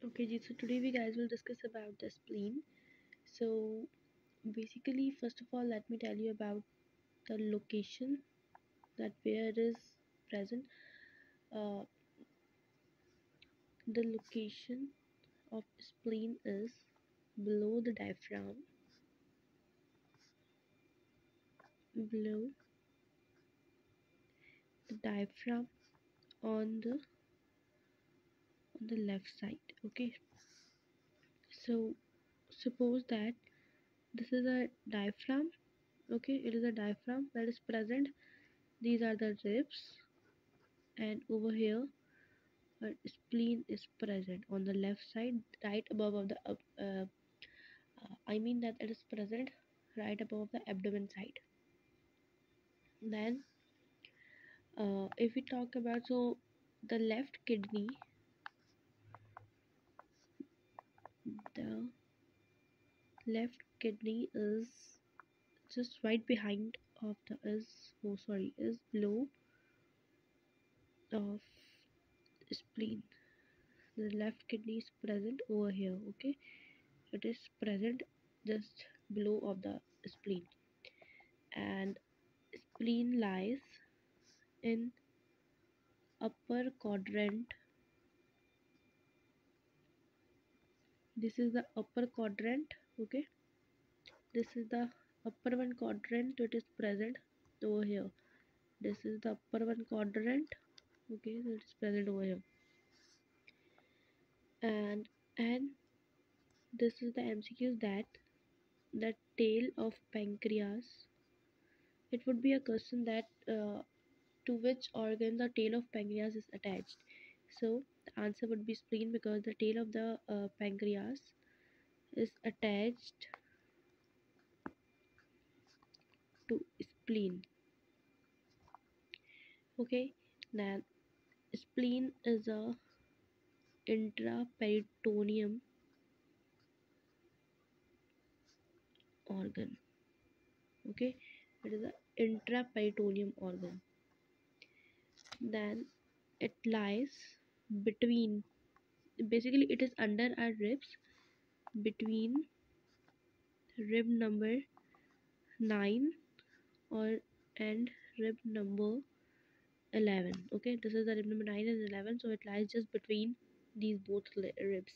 Okay, ji, so today we guys will discuss about the spleen. So basically, first of all, let me tell you about the location that where it is present. Uh, the location of spleen is below the diaphragm, below the diaphragm on the left side. Okay, so suppose that this is a diaphragm. Okay, it is a diaphragm that is present. These are the ribs, and over here spleen is present on the left side, right above of the I mean that it is present right above the abdomen side. Then if we talk about, so the the left kidney is just right behind of the is below of spleen. The left kidney is present over here. Okay, it is present just below of the spleen, and spleen lies in upper quadrant. This is the upper quadrant. Okay, this is the upper one quadrant. It is present over here. This is the upper one quadrant. Okay, so it is present over here. And this is the MCQs that the tail of pancreas. It would be a question that to which organ the tail of pancreas is attached. So the answer would be spleen, because the tail of the pancreas is attached to spleen. Okay, now spleen is a intraperitoneum organ. Okay, it is a intraperitoneum organ. Then it lies between, basically it is under our ribs, between rib number 9 or and rib number 11. Okay, this is the rib number 9 and 11, so it lies just between these both ribs.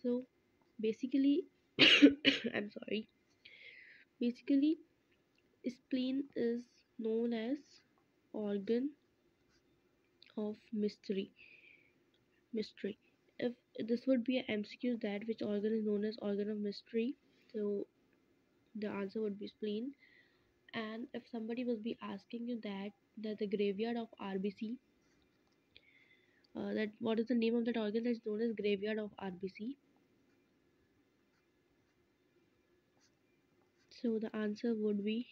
So basically I'm sorry, basically spleen is known as organ of mystery. If this would be a MCQ, that which organ is known as organ of mystery, so the answer would be spleen. And if somebody will be asking you that the graveyard of RBC, that what is the name of that organ that is known as graveyard of RBC, so the answer would be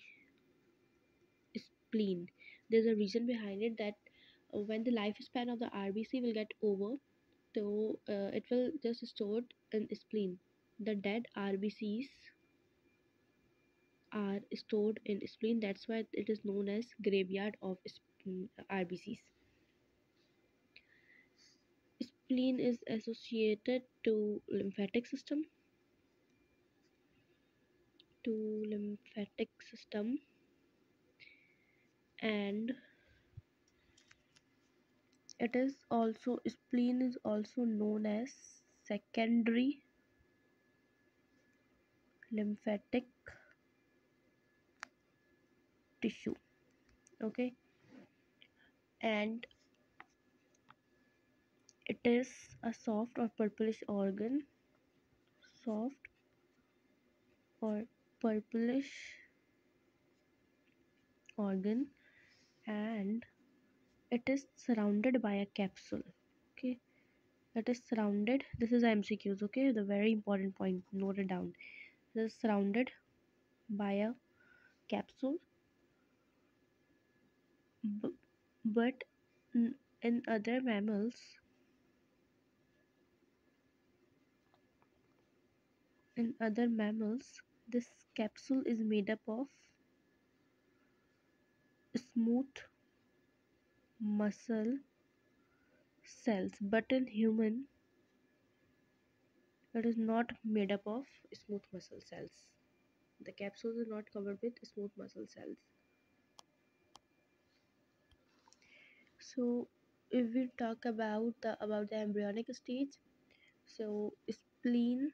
spleen. There's a reason behind it that when the lifespan of the RBC will get over, so it will just stored in spleen. The dead RBCs are stored in spleen. That's why it is known as graveyard of RBCs. Spleen is associated to lymphatic system, and it is also, spleen is also known as secondary lymphatic tissue. Okay, and it is a soft or purplish organ, soft or purplish organ, and it is surrounded by a capsule. Okay, it is surrounded, this is MCQs. Okay, the very important point, note it down. It is surrounded by a capsule, but in other mammals, this capsule is made up of smooth muscle cells, but in human It is not made up of smooth muscle cells. The capsules are not covered with smooth muscle cells. So if we talk about the embryonic stage, so spleen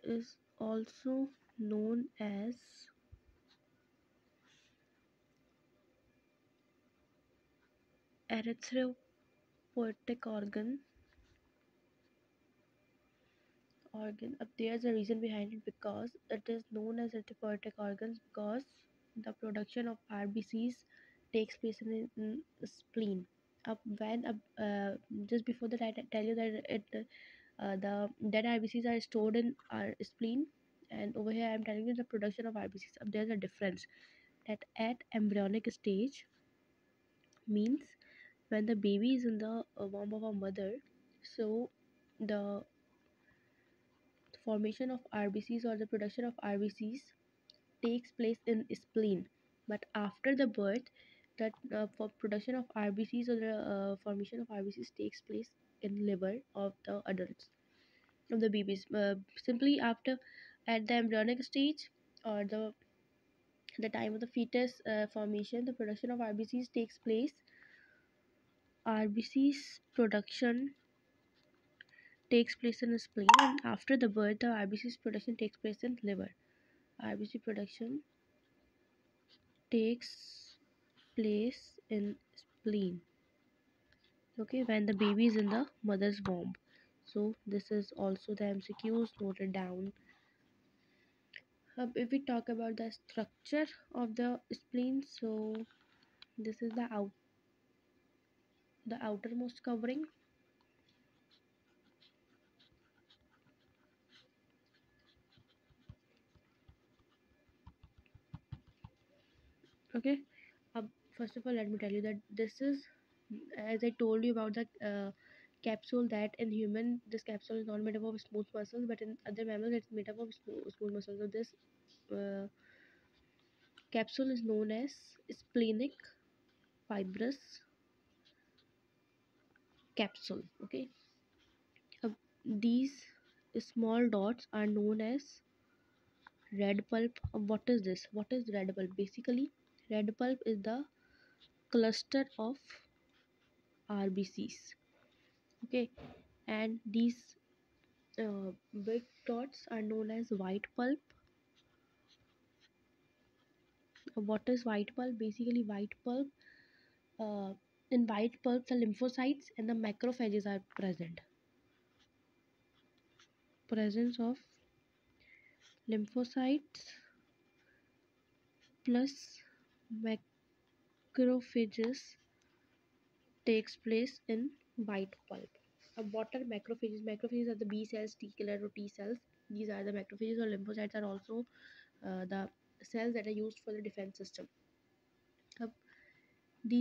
is also known as erythropoietic organ. There's a reason behind it, because it is known as erythropoietic organs because the production of RBCs takes place in spleen. When just before that, tell you that the dead RBCs are stored in our spleen, and over here I'm telling you the production of RBCs. There's a difference that at embryonic stage means when the baby is in the womb of a mother, so the formation of RBCs or the production of RBCs takes place in spleen. But after the birth, that for production of RBCs or the formation of RBCs takes place in liver of the adults, of the babies. Simply after, at the embryonic stage or the time of the fetus formation, the production of RBCs takes place. RBCs production takes place in the spleen, and after the birth, the RBCs production takes place in liver. RBC production takes place in spleen. Okay, when the baby is in the mother's womb. So this is also the MCQs noted down. If we talk about the structure of the spleen, so this is the outermost covering. Okay, first of all, let me tell you that this is, as I told you about the capsule, that in human this capsule is not made up of smooth muscles, but in other mammals it's made up of smooth muscles. So this uh, capsule is known as splenic fibrous capsule. Okay, uh, these small dots are known as red pulp. What is this? What is red pulp? Basically, red pulp is the cluster of RBCs. Okay, and these big dots are known as white pulp. What is white pulp? Basically, white pulp. Uh, in white pulp, the lymphocytes and the macrophages are present. Presence of lymphocytes plus macrophages takes place in white pulp. What are macrophages? Macrophages are the B cells, T killer or T cells. These are the macrophages, or lymphocytes are also the cells that are used for the defense system. Uh, these